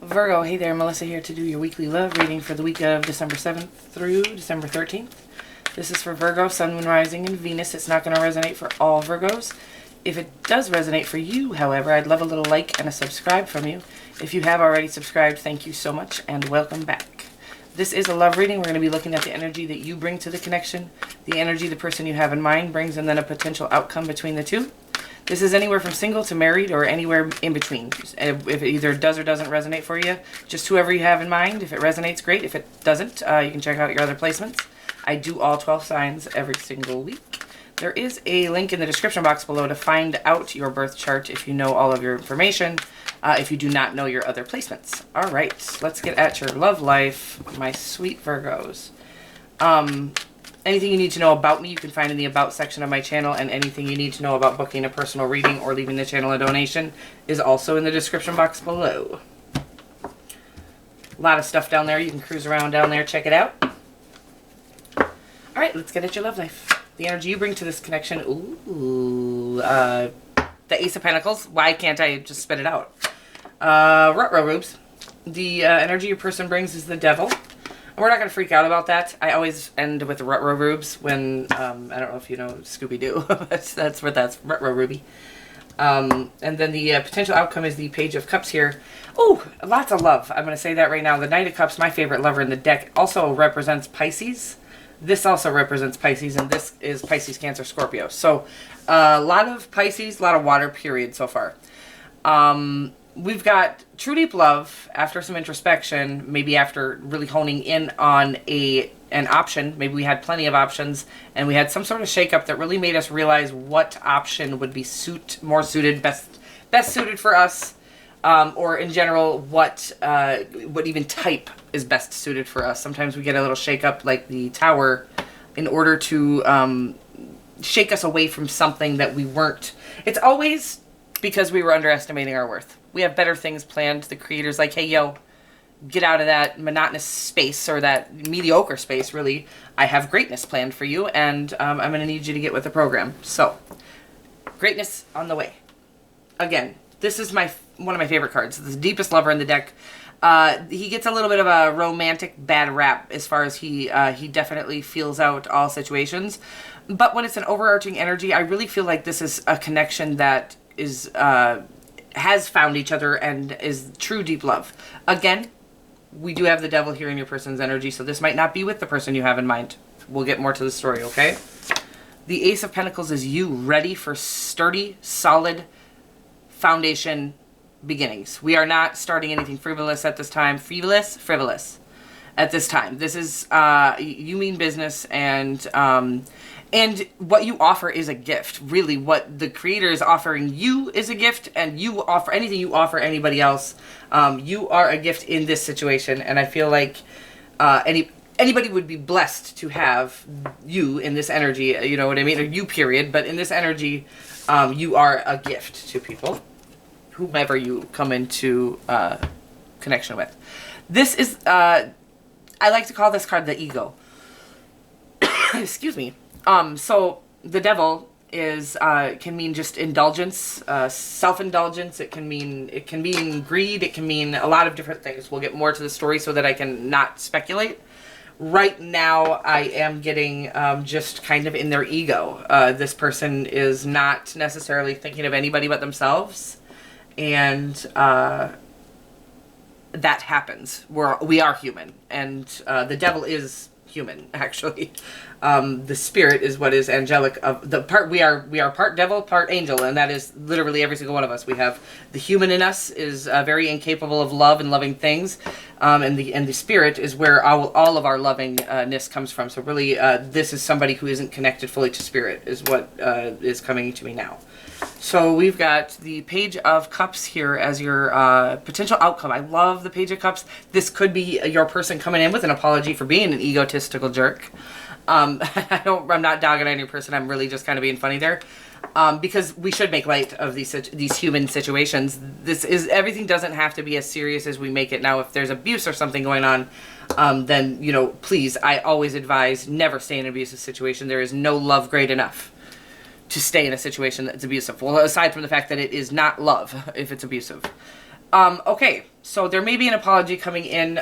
Virgo, hey there, Melissa here to do your weekly love reading for the week of December 7th through December 13th. This is for Virgo, Sun, Moon, Rising, and Venus. It's not going to resonate for all Virgos. If it does resonate for you, however, I'd love a little like and a subscribe from you. If you have already subscribed, thank you so much and welcome back. This is a love reading. We're going to be looking at the energy that you bring to the connection, the energy the person you have in mind brings, and then a potential outcome between the two. This is anywhere from single to married or anywhere in between. If it either does or doesn't resonate for you, just whoever you have in mind. If it resonates, great. If it doesn't, you can check out your other placements. I do all 12 signs every single week. There is a link in the description box below to find out your birth chart if you know all of your information, if you do not know your other placements. All right, let's get at your love life, my sweet Virgos. Anything you need to know about me, you can find in the About section of my channel, and anything you need to know about booking a personal reading or leaving the channel a donation is also in the description box below. A lot of stuff down there. You can cruise around down there, check it out. All right, let's get at your love life. The energy you bring to this connection. Ooh, the Ace of Pentacles. Why can't I just spit it out? Rubes. The energy your person brings is the Devil. We're not going to freak out about that. I always end with rubes when, I don't know if you know Scooby-Doo. that's what that's, ruby. And then the potential outcome is the Page of Cups here. Oh, lots of love. I'm going to say that right now. The Knight of Cups, my favorite lover in the deck, also represents Pisces. This also represents Pisces, and this is Pisces, Cancer, Scorpio. So, a lot of Pisces, a lot of water, period, so far. We've got true deep love after some introspection, maybe after really honing in on an option. Maybe we had plenty of options, and we had some sort of shakeup that really made us realize what option would be more suited, best suited for us, or in general, what even type is best suited for us. Sometimes we get a little shakeup like the Tower in order to shake us away from something that we weren't. It's always because we were underestimating our worth. We have better things planned. The creator's like, hey, yo, get out of that monotonous space or that mediocre space, really. I have greatness planned for you, and I'm going to need you to get with the program. So, greatness on the way. Again, this is one of my favorite cards. The deepest lover in the deck. He gets a little bit of a romantic bad rap as far as he definitely feels out all situations. But when it's an overarching energy, I really feel like this is a connection that is has found each other and is true deep love. Again, we do have the Devil here in your person's energy, so this might not be with the person you have in mind. We'll get more to the story, okay? The Ace of Pentacles is you ready for sturdy, solid foundation beginnings. We are not starting anything frivolous at this time. Frivolous at this time. This is, you mean business, and what you offer is a gift. Really, what the creator is offering you is a gift, and you offer anything you offer anybody else. You are a gift in this situation, and I feel like anybody would be blessed to have you in this energy. You know what I mean? Or you, period. But in this energy, you are a gift to people, whomever you come into connection with. This is, I like to call this card the ego. Excuse me. So the Devil is, can mean just indulgence, self-indulgence. It can mean greed. It can mean a lot of different things. We'll get more to the story so that I can not speculate. Right now, I am getting, just kind of in their ego. This person is not necessarily thinking of anybody but themselves. And, that happens. We are human. And, the Devil is human, actually. The spirit is what is angelic. We are part devil, part angel, and that is literally every single one of us. We have the human in us is very incapable of love and loving things, and the spirit is where all of our lovingness comes from. So really, this is somebody who isn't connected fully to spirit, is what is coming to me now. So we've got the Page of Cups here as your potential outcome. I love the Page of Cups. This could be your person coming in with an apology for being an egotistical jerk. I'm not dogging on your person. I'm really just kind of being funny there. Because we should make light of these human situations. Everything doesn't have to be as serious as we make it. Now, if there's abuse or something going on, then, you know, please, I always advise never stay in an abusive situation. There is no love great enough to stay in a situation that's abusive. Well, aside from the fact that it is not love if it's abusive. Okay, so there may be an apology coming in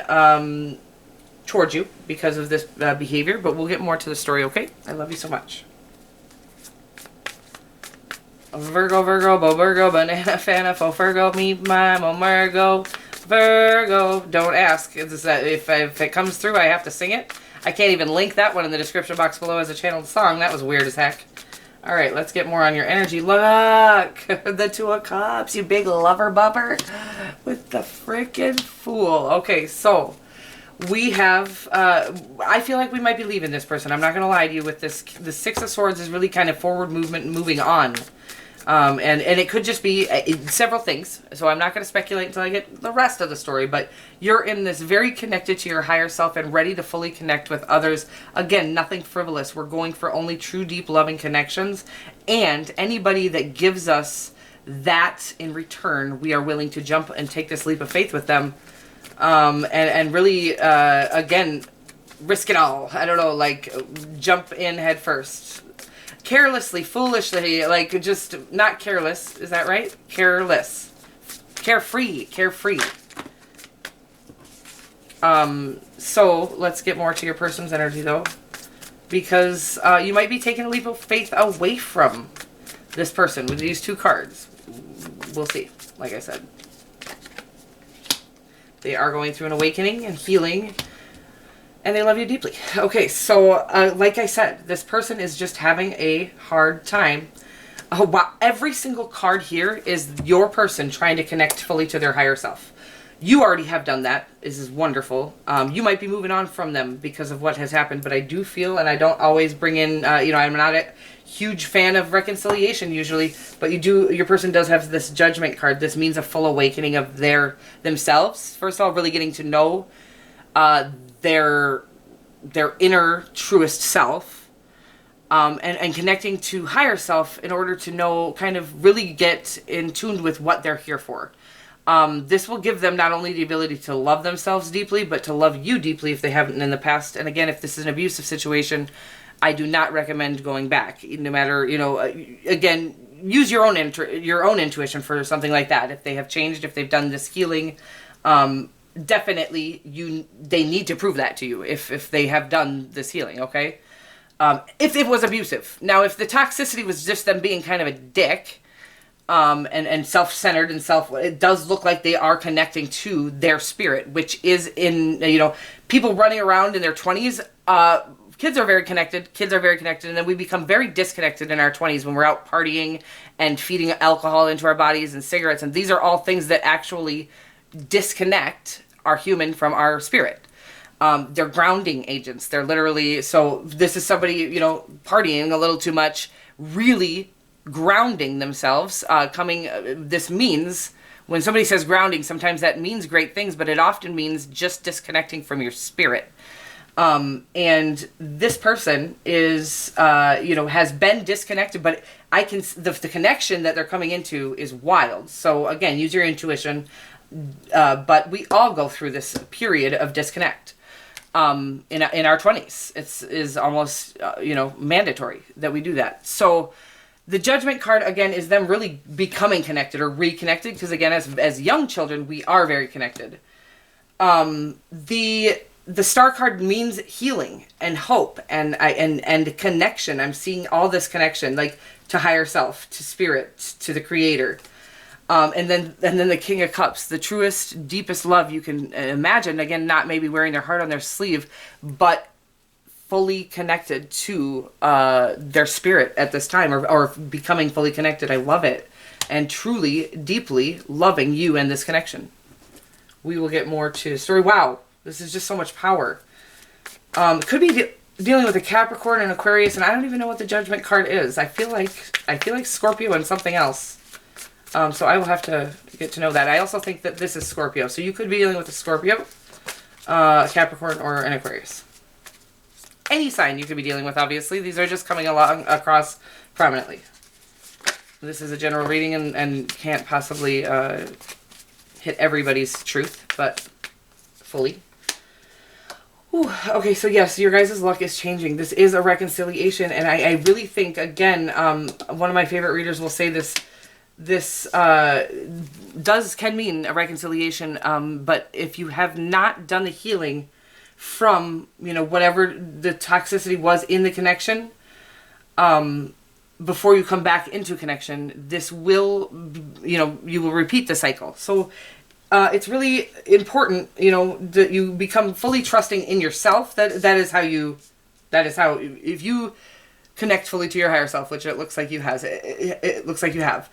towards you because of this behavior, but we'll get more to the story, okay? I love you so much. Virgo, Virgo, Bo Virgo, banana, fana, fo Virgo, me, my, mo, Virgo, Virgo. Don't ask. It's that if it comes through, I have to sing it. I can't even link that one in the description box below as a channeled song. That was weird as heck. All right, let's get more on your energy. Look, the Two of Cups, you big lover bubber with the freaking Fool. Okay, so we have, I feel like we might be leaving this person. I'm not going to lie to you with this. The Six of Swords is really kind of forward movement and moving on. And it could just be several things. So I'm not going to speculate until I get the rest of the story. But you're in this very connected to your higher self and ready to fully connect with others. Again, nothing frivolous. We're going for only true, deep, loving connections. And anybody that gives us that in return, we are willing to jump and take this leap of faith with them. And really, again, risk it all. I don't know, like jump in head first. Carelessly, foolishly, like just not careless. Is that right? Careless. Carefree. Carefree. So let's get more to your person's energy though. Because you might be taking a leap of faith away from this person with these two cards. We'll see, like I said. They are going through an awakening and healing. And they love you deeply. Okay, so like I said, this person is just having a hard time. Oh, wow. Every single card here is your person trying to connect fully to their higher self. You already have done that. This is wonderful. You might be moving on from them because of what has happened, but I do feel, and I don't always bring in, I'm not a huge fan of reconciliation usually, but your person does have this Judgment card. This means a full awakening of themselves. First of all, really getting to know their inner truest self, and connecting to higher self in order to know, kind of really get in tune with what they're here for. This will give them not only the ability to love themselves deeply, but to love you deeply if they haven't in the past. And again, if this is an abusive situation, I do not recommend going back. No matter, again, use your own intuition for something like that. If they have changed, if they've done this healing, definitely they need to prove that to you if they have done this healing, okay? If it was abusive. Now, if the toxicity was just them being kind of a dick, and self-centered and it does look like they are connecting to their spirit, which is in, people running around in their 20s, kids are very connected, and then we become very disconnected in our 20s when we're out partying and feeding alcohol into our bodies and cigarettes, and these are all things that actually disconnect our human from our spirit. They're grounding agents. They're literally, so this is somebody, partying a little too much, really grounding themselves, this means, when somebody says grounding, sometimes that means great things, but it often means just disconnecting from your spirit. And this person is, has been disconnected, but the connection that they're coming into is wild. So again, use your intuition. But we all go through this period of disconnect in our 20s. Is almost mandatory that we do that. So the Judgment card again is them really becoming connected or reconnected, because again, as young children, we are very connected. The Star card means healing and hope and connection. I'm seeing all this connection, like to higher self, to spirit, to the Creator. And then the King of Cups, the truest, deepest love you can imagine. Again, not maybe wearing their heart on their sleeve, but fully connected to their spirit at this time, or becoming fully connected. I love it. And truly, deeply loving you and this connection. We will get more to the story. Wow, this is just so much power. Could be dealing with a Capricorn and Aquarius, and I don't even know what the Judgment card is. I feel like Scorpio and something else. So I will have to get to know that. I also think that this is Scorpio. So you could be dealing with a Scorpio, Capricorn, or an Aquarius. Any sign you could be dealing with, obviously. These are just coming along across prominently. This is a general reading and can't possibly hit everybody's truth, but fully. Ooh, okay, so yes, your guys' luck is changing. This is a reconciliation, and I really think, again, one of my favorite readers will say this, this can mean a reconciliation, but if you have not done the healing from, you know, whatever the toxicity was in the connection, before you come back into connection, this will, you know, you will repeat the cycle. So it's really important, you know, that you become fully trusting in yourself. That is how, if you connect fully to your higher self, which it looks like you has, it looks like you have,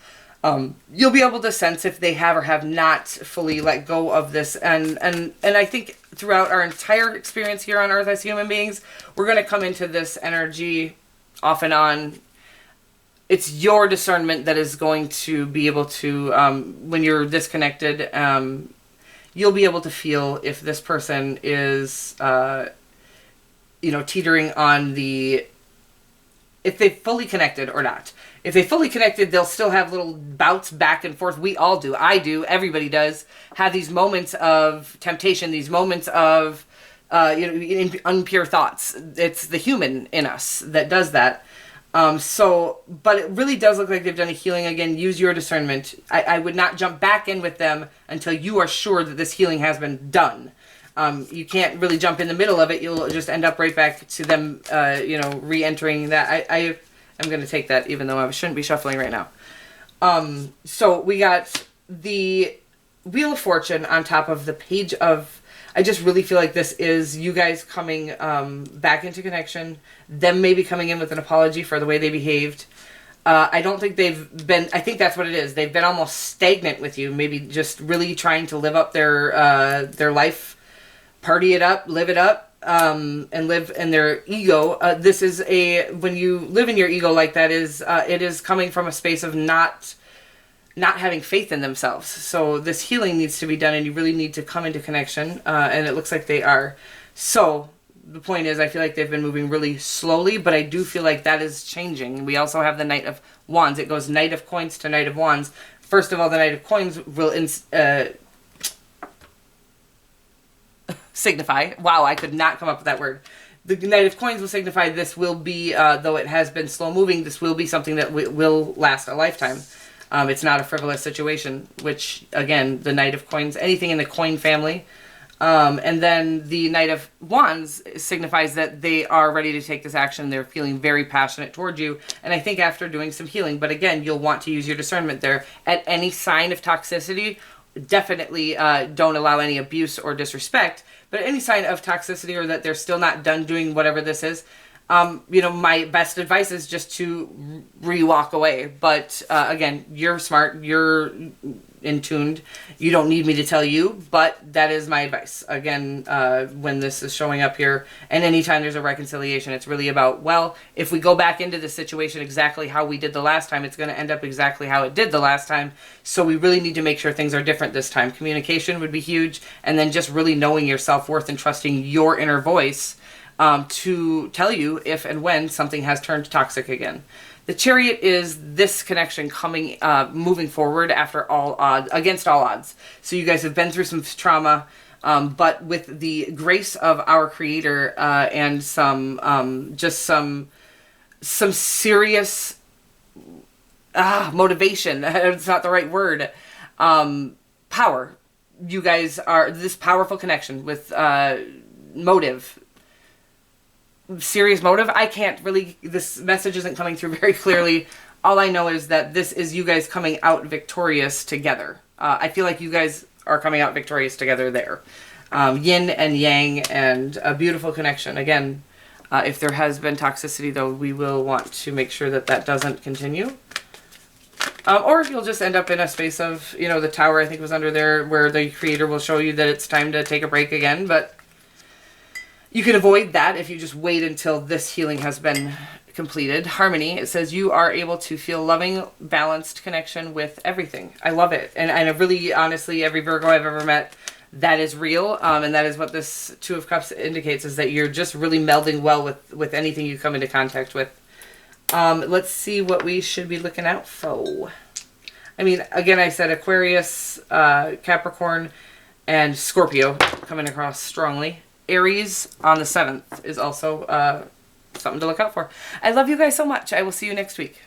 you'll be able to sense if they have or have not fully let go of this. And I think throughout our entire experience here on Earth as human beings, we're going to come into this energy off and on. It's your discernment that is going to be able to, when you're disconnected, you'll be able to feel if this person is, you know, teetering on if they've fully connected or not. If they fully connected, they'll still have little bouts back and forth. We all do. I do. Everybody does have these moments of temptation, these moments of, you know, impure thoughts. It's the human in us that does that. But it really does look like they've done a healing. Again, use your discernment. I would not jump back in with them until you are sure that this healing has been done. You can't really jump in the middle of it. You'll just end up right back to them, you know, re-entering that. I'm going to take that even though I shouldn't be shuffling right now. So we got the Wheel of Fortune on top of the Page of... I just really feel like this is you guys coming back into connection, them maybe coming in with an apology for the way they behaved. I don't think they've been... I think that's what it is. They've been almost stagnant with you, maybe just really trying to live up their life, party it up, live it up, and live in their ego. This is when you live in your ego like that, it is coming from a space of not having faith in themselves. So this healing needs to be done, and you really need to come into connection, and it looks like they are. So the point is, I feel like they've been moving really slowly, but I do feel like that is changing. We also have the Knight of Wands. It goes Knight of Coins to Knight of Wands. First of all, the Knight of Coins will signify... Wow, I could not come up with that word. The Knight of Coins will signify this will be, though it has been slow moving, this will be something that will last a lifetime. It's not a frivolous situation, which, again, the Knight of Coins, anything in the coin family. And then the Knight of Wands signifies that they are ready to take this action. They're feeling very passionate toward you. And I think after doing some healing, but again, you'll want to use your discernment there. At any sign of toxicity, definitely don't allow any abuse or disrespect. But any sign of toxicity or that they're still not done doing whatever this is, you know, my best advice is just to walk away. But again, you're smart, you're in tuned. You don't need me to tell you, but that is my advice. Again, when this is showing up here, and anytime there's a reconciliation, it's really about, well, if we go back into the situation exactly how we did the last time, it's going to end up exactly how it did the last time. So we really need to make sure things are different this time. Communication would be huge, and then just really knowing your self-worth and trusting your inner voice to tell you if and when something has turned toxic again. The Chariot is this connection coming, moving forward after all odds, against all odds. So you guys have been through some trauma, but with the grace of our Creator and some serious motivation. It's not the right word. Power. You guys are this powerful connection with motive. Serious motive. I can't really, this message isn't coming through very clearly. All I know is that this is you guys coming out victorious together. I feel like you guys are coming out victorious together there. Yin and yang, and a beautiful connection. Again, if there has been toxicity, though, we will want to make sure that that doesn't continue. Or you'll just end up in a space of, you know, the Tower I think was under there, where the Creator will show you that it's time to take a break again, but you can avoid that if you just wait until this healing has been completed. Harmony, it says you are able to feel loving, balanced connection with everything. I love it. And I really, honestly, every Virgo I've ever met, that is real. And that is what this Two of Cups indicates, is that you're just really melding well with anything you come into contact with. Let's see what we should be looking out for. I mean, again, I said Aquarius, Capricorn, and Scorpio coming across strongly. Aries on the 7th is also something to look out for. I love you guys so much. I will see you next week.